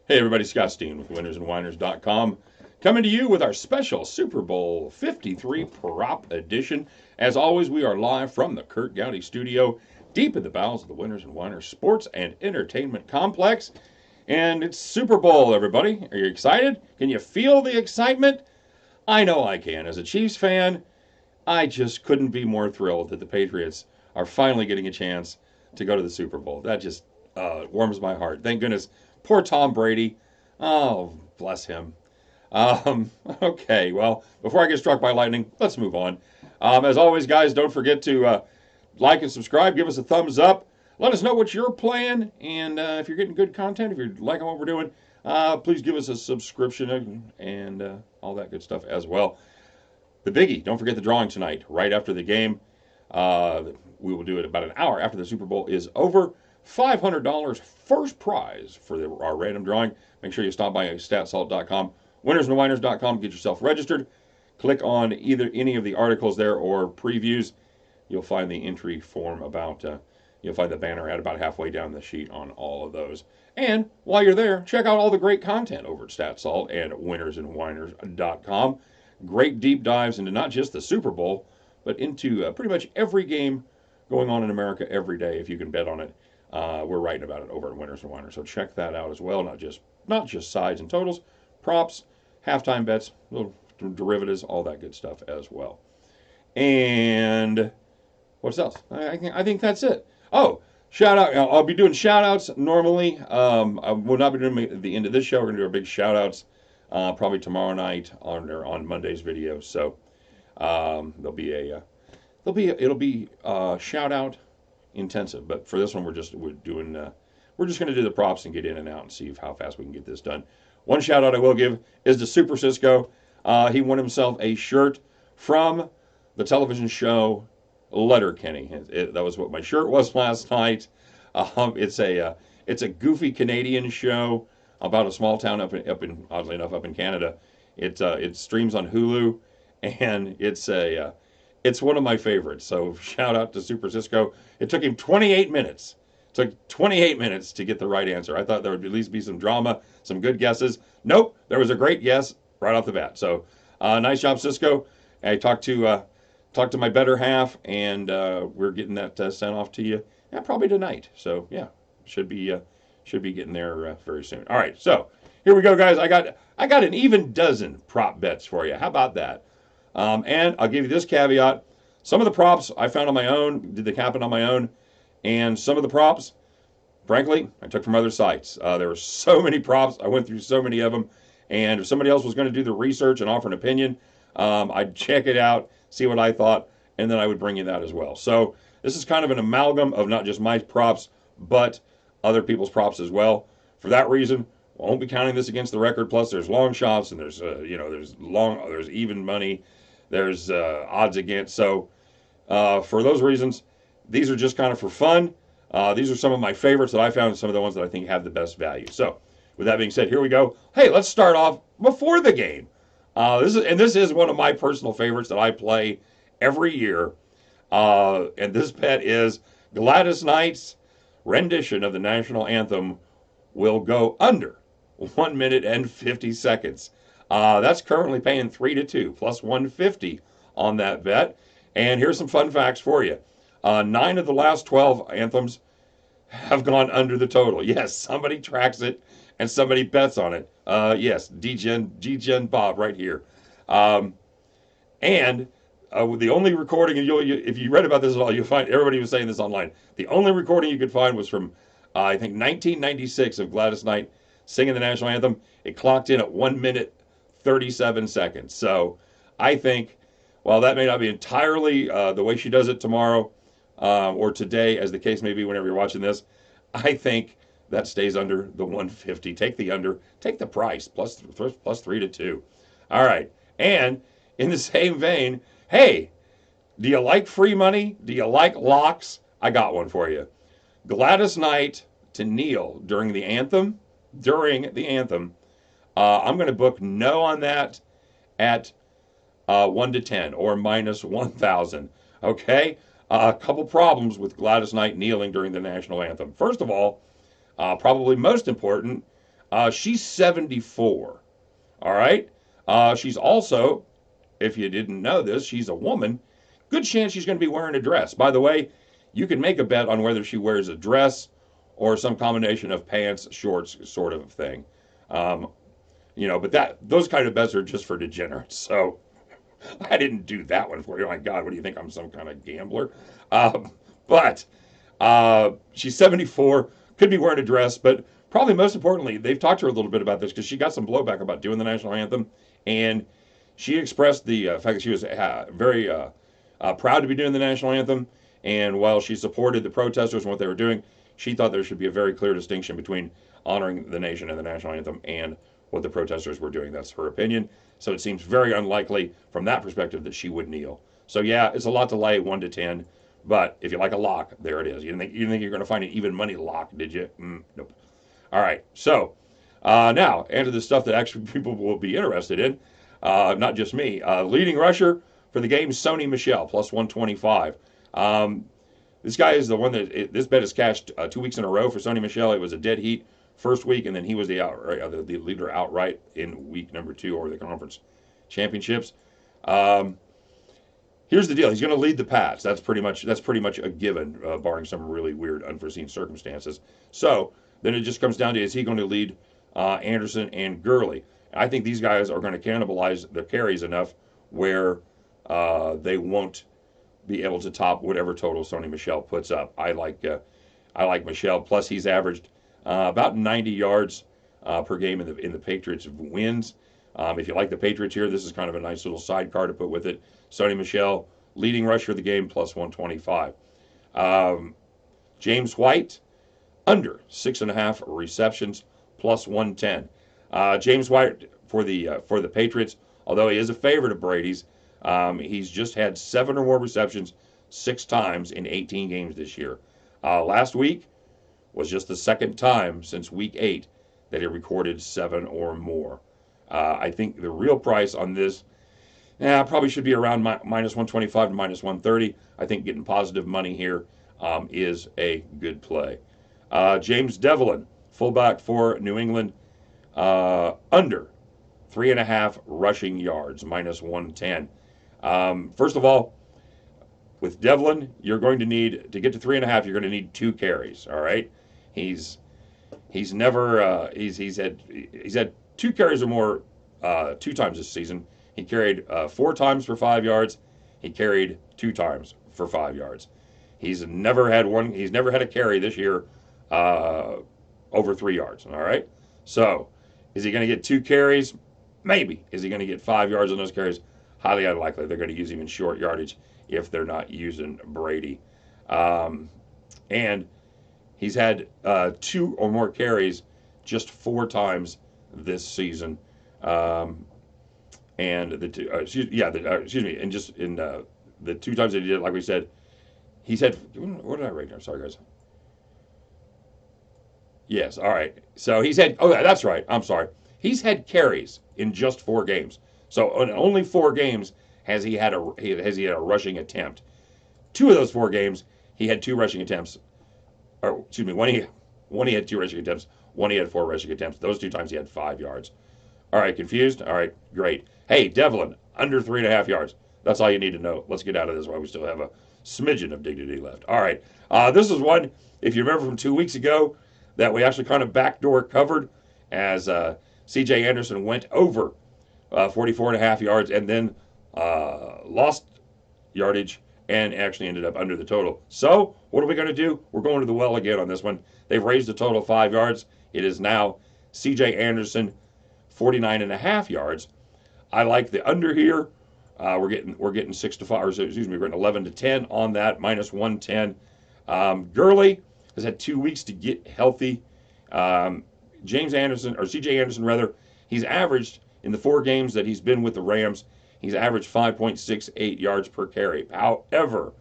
Hey everybody, Scott Steen with winnersandwhiners.com coming to you with our special Super Bowl 53 prop edition. As always, we are live from the Kurt Gowdy studio deep in the bowels of the Winners and Whiners Sports and Entertainment Complex. And it's Super Bowl, everybody. Are you excited? Can you feel the excitement? I know I can. As a Chiefs fan, I just couldn't be more thrilled that the Patriots are finally getting a chance to go to the Super Bowl. That just warms my heart. Thank goodness. Poor Tom Brady. Oh, bless him. Okay, well, before I get struck by lightning, let's move on. As always, guys, don't forget to like and subscribe. Give us a thumbs up. Let us know what you're playing. And if you're getting good content, if you're liking what we're doing, please give us a subscription and all that good stuff as well. The biggie, don't forget the drawing tonight, right after the game. We will do it about an hour after the Super Bowl is over. $500 first prize for our random drawing. Make sure you stop by statsalt.com, winnersandwhiners.com, get yourself registered. Click on either any of the articles there or previews. You'll find the entry form you'll find the banner at about halfway down the sheet on all of those. And while you're there, check out all the great content over at StatSalt and winnersandwhiners.com. Great deep dives into not just the Super Bowl, but into pretty much every game going on in America every day, if you can bet on it. We're writing about it over at Winners and Whiners, so check that out as well. Not just sides and totals, props, halftime bets, little derivatives, all that good stuff as well. And what's else? I think that's it. Oh, shout out! I'll be doing shout outs normally. I will not be doing at the end of this show. We're gonna do our big shout outs probably tomorrow night on Monday's video. So it'll be shout out intensive, but for this one we're just going to do the props and get in and out and see how fast we can get this done. One shout out I will give is to Super Cisco. He won himself a shirt from the television show Letterkenny. That was what my shirt was last night. It's a goofy Canadian show about a small town up in oddly enough up in Canada. It streams on Hulu, and it's one of my favorites. So shout out to Super Cisco. It took him 28 minutes. Took 28 minutes to get the right answer. I thought there would at least be some drama, some good guesses. Nope, there was a great guess right off the bat. So nice job, Cisco. I talked to my better half, and we're getting that sent off to you probably tonight. So yeah, should be getting there very soon. All right, so here we go, guys. I got an even dozen prop bets for you. How about that? And I'll give you this caveat. Some of the props I found on my own, did they happen on my own, and some of the props, frankly, I took from other sites. There were so many props. I went through so many of them, and if somebody else was going to do the research and offer an opinion, I'd check it out, see what I thought, and then I would bring you that as well. So this is kind of an amalgam of not just my props, but other people's props as well. For that reason, I won't be counting this against the record. Plus, there's long shots, and there's even money. There's odds against. So for those reasons, these are just kind of for fun. These are some of my favorites that I found, and some of the ones that I think have the best value. So with that being said, here we go. Hey, let's start off before the game. This is one of my personal favorites that I play every year. And this bet is Gladys Knight's rendition of the National Anthem will go under 1 minute and 50 seconds. That's currently paying 3-2 plus 150 on that bet. And here's some fun facts for you. 9 of the last 12 anthems have gone under the total. Yes, somebody tracks it and somebody bets on it. Yes, D-Gen Bob right here. And the only recording, and if you read about this at all, you'll find everybody was saying this online. The only recording you could find was from, I think, 1996 of Gladys Knight singing the national anthem. It clocked in at 1 minute 37 seconds. So I think, while that may not be entirely the way she does it tomorrow or today, as the case may be whenever you're watching this, I think that stays under the 150. Take the under, take the price, plus 3-2. All right. And in the same vein, hey, do you like free money? Do you like locks? I got one for you. Gladys Knight to kneel during the anthem. I'm going to book no on that at 1 to 10 or minus 1,000. Okay? A couple problems with Gladys Knight kneeling during the national anthem. First of all, probably most important, She's 74. All right. She's also, if you didn't know this, she's a woman. Good chance she's going to be wearing a dress. By the way, you can make a bet on whether she wears a dress or some combination of pants, shorts, sort of thing. Um, but those kind of bets are just for degenerates. So I didn't do that one for you. Oh my God, what do you think? I'm some kind of gambler? But she's 74, could be wearing a dress, but probably most importantly, they've talked to her a little bit about this because she got some blowback about doing the national anthem, and she expressed the fact that she was very proud to be doing the national anthem, and while she supported the protesters and what they were doing, she thought there should be a very clear distinction between honoring the nation and the national anthem and what the protesters were doing. That's her opinion. So it seems very unlikely from that perspective that she would kneel. So yeah, it's a lot to lay 1 to 10. But if you like a lock, there it is. You didn't think you're going to find an even money lock, did you? Nope. All right. So now, and to the stuff that actually people will be interested in, not just me. Leading rusher for the game, Sony Michel, plus 125. This guy is the one this bet is cashed 2 weeks in a row for Sony Michel. It was a dead heat first week, and then he was the leader outright in week number 2 over the conference championships. Here's the deal. He's going to lead the Pats. That's pretty much a given, barring some really weird, unforeseen circumstances. So then it just comes down to, is he going to lead Anderson and Gurley? I think these guys are going to cannibalize their carries enough where they won't be able to top whatever total Sony Michel puts up. I like Michel. Plus, he's averaged about 90 yards per game in the Patriots wins. If you like the Patriots here, this is kind of a nice little sidecar to put with it. Sony Michel, leading rusher of the game, plus 125. James White, under 6.5 receptions, plus 110. James White for the Patriots, although he is a favorite of Brady's, he's just had 7 or more receptions 6 times in 18 games this year. Last week was just the second time since week 8 that he recorded 7 or more. I think the real price on this probably should be around minus 125 to minus 130. I think getting positive money here is a good play. James Devlin, fullback for New England, under 3.5 rushing yards, minus 110. First of all, with Devlin, you're going to need to get to 3.5. You're going to need 2 carries. All right, he's never he's had 2 carries or more 2 times this season. He carried 4 times for 5 yards. He carried 2 times for 5 yards. He's never had a carry this year over 3 yards. All right. So, is he going to get 2 carries? Maybe. Is he going to get 5 yards on those carries? Highly unlikely. They're going to use him in short yardage if they're not using Brady. And he's had 2 or more carries just 4 times this season. And the 2, and just in the 2 times that he did, like we said, he's had. What did I write down? Sorry, guys. Yes, all right. So he's had. Oh, that's right. I'm sorry. He's had carries in just 4 games. So in only 4 games has he had a rushing attempt. 2 of those 4 games he had 2 rushing attempts. Or excuse me, one he had 2 rushing attempts. One he had 4 rushing attempts. Those 2 times he had 5 yards. All right, confused? All right, great. Hey, Devlin, under 3.5 yards. That's all you need to know. Let's get out of this while we still have a smidgen of dignity left. All right, this is one, if you remember from 2 weeks ago, that we actually kind of backdoor covered as C.J. Anderson went over 44.5 yards and then lost yardage and actually ended up under the total. So what are we going to do? We're going to the well again on this one. They've raised the total 5 yards. It is now C.J. Anderson, 49.5 yards. I like the under here. We're getting 6 to 5, or excuse me, we're getting 11 to 10 on that, minus 110. Gurley has had 2 weeks to get healthy. C.J. Anderson rather, he's averaged in the 4 games that he's been with the Rams, he's averaged 5.68 yards per carry. However,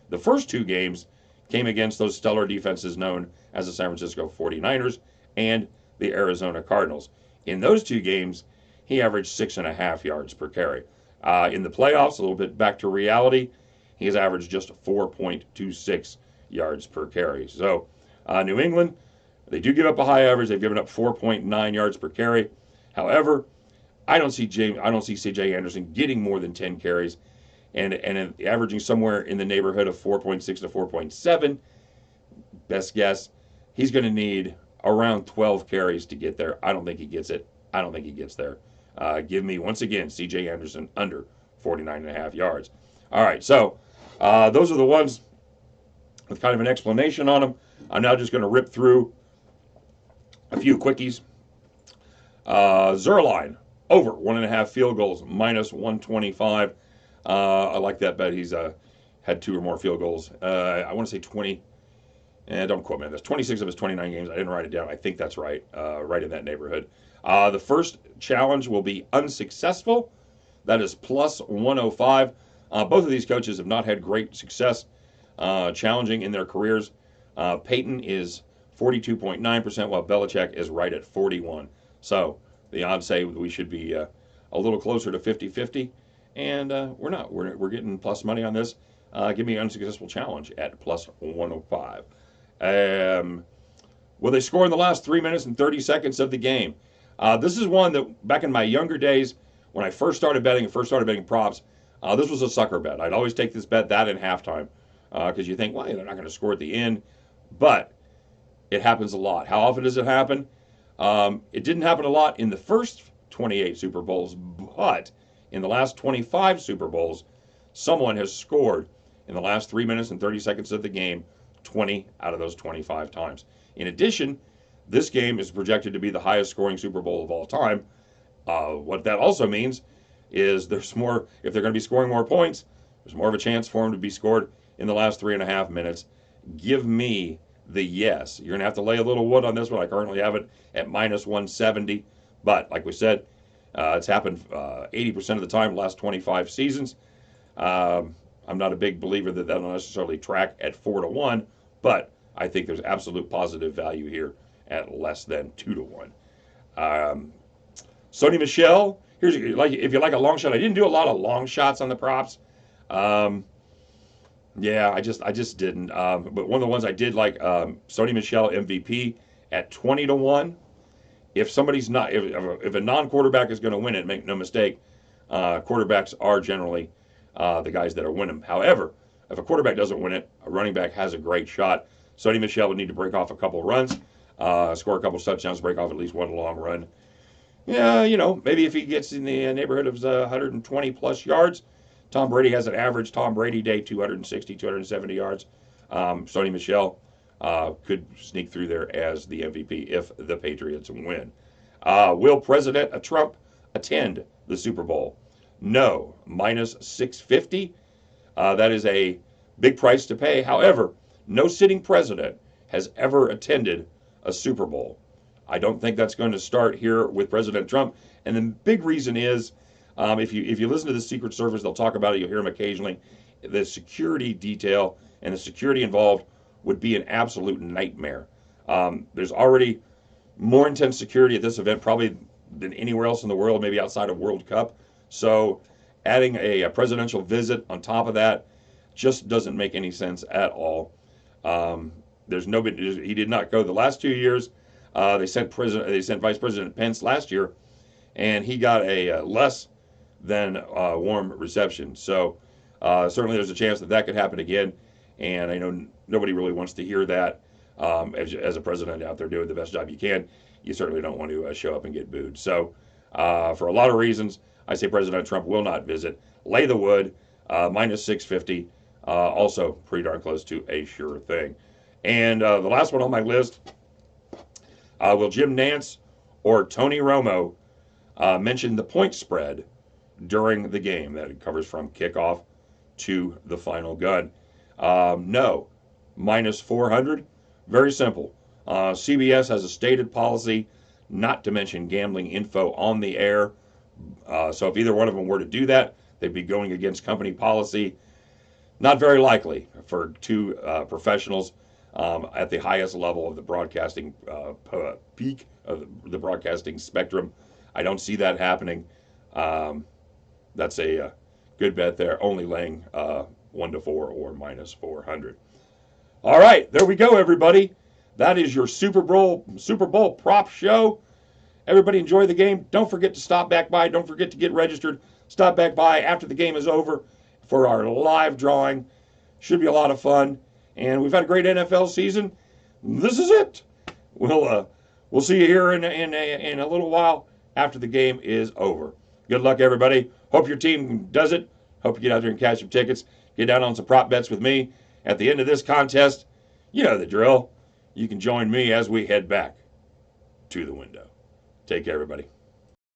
the first 2 games came against those stellar defenses known as the San Francisco 49ers and the Arizona Cardinals. In those 2 games, he averaged 6.5 yards per carry. In the playoffs, a little bit back to reality, he has averaged just 4.26 yards per carry. So, New England, They do give up a high average. They've given up 4.9 yards per carry. However, I don't see C.J. Anderson getting more than 10 carries and averaging somewhere in the neighborhood of 4.6 to 4.7. Best guess, he's going to need around 12 carries to get there. I don't think he gets it. I don't think he gets there. Give me, once again, C.J. Anderson under 49.5 yards. All right, so those are the ones with kind of an explanation on them. I'm now just going to rip through a few quickies. Zerline, over 1.5 field goals, minus 125. I like that bet. He's had 2 or more field goals. I want to say 20. Don't quote me on this. 26 of his 29 games. I didn't write it down. I think that's right. Right in that neighborhood. The first challenge will be unsuccessful. That is plus 105. Both of these coaches have not had great success challenging in their careers. Peyton is 42.9%, while Belichick is right at 41. So the odds say we should be a little closer to 50-50, and we're not. We're getting plus money on this. Give me an unsuccessful challenge at plus 105. Will they score in the last 3 minutes and 30 seconds of the game? This is one that back in my younger days, when I first started betting props, this was a sucker bet. I'd always take this bet that in halftime because you think, well, they're not going to score at the end, but it happens a lot. How often does it happen? It didn't happen a lot in the first 28 Super Bowls, but in the last 25 Super Bowls, someone has scored in the last 3 minutes and 30 seconds of the game 20 out of those 25 times. In addition, this game is projected to be the highest scoring Super Bowl of all time. What that also means is there's more, if they're going to be scoring more points, there's more of a chance for them to be scored in the last 3.5 minutes. Give me the yes. You're going to have to lay a little wood on this one. I currently have it at minus 170. But like we said, it's happened 80% of the time the last 25 seasons. I'm not a big believer that that'll necessarily track at 4-1, but I think there's absolute positive value here at less than 2-1. Sony Michel, here's if you like a long shot. I didn't do a lot of long shots on the props. Yeah, I just didn't. But one of the ones I did like, Sony Michel MVP at 20-1. If somebody's not, if a non-quarterback is going to win it, make no mistake, quarterbacks are generally the guys that are winning. However, if a quarterback doesn't win it, a running back has a great shot. Sony Michel would need to break off a couple runs, score a couple touchdowns, break off at least one long run. Yeah, maybe if he gets in the neighborhood of 120 plus yards. Tom Brady has an average Tom Brady day, 260, 270 yards. Sony Michel could sneak through there as the MVP if the Patriots win. Will President Trump attend the Super Bowl? No, minus 650. That is a big price to pay. However, no sitting president has ever attended a Super Bowl. I don't think that's going to start here with President Trump. And the big reason is, if you listen to the Secret Service, they'll talk about it. You'll hear them occasionally. The security detail and the security involved would be an absolute nightmare. There's already more intense security at this event probably than anywhere else in the world, maybe outside of World Cup. So adding a presidential visit on top of that just doesn't make any sense at all. There's nobody. He did not go the last 2 years. They sent Vice President Pence last year, and he got a less than warm reception. So certainly there's a chance that could happen again. And I know nobody really wants to hear that. As a president out there doing the best job you can, you certainly don't want to show up and get booed. So for a lot of reasons, I say President Trump will not visit. Lay the wood, minus 650. Also pretty darn close to a sure thing. And the last one on my list, will Jim Nantz or Tony Romo mention the point spread during the game? That covers from kickoff to the final gun. No, minus 400. Very simple. CBS has a stated policy not to mention gambling info on the air. So if either one of them were to do that, they'd be going against company policy. Not very likely for two professionals at the highest level of the broadcasting peak of the broadcasting spectrum. I don't see that happening. That's a good bet there. Only laying 1-4 or minus 400. All right, there we go, everybody. That is your Super Bowl prop show. Everybody enjoy the game. Don't forget to stop back by. Don't forget to get registered. Stop back by after the game is over for our live drawing. Should be a lot of fun. And we've had a great NFL season. This is it. We'll see you here in a little while after the game is over. Good luck, everybody. Hope your team does it. Hope you get out there and cash some tickets. Get down on some prop bets with me. At the end of this contest, you know the drill. You can join me as we head back to the window. Take care, everybody.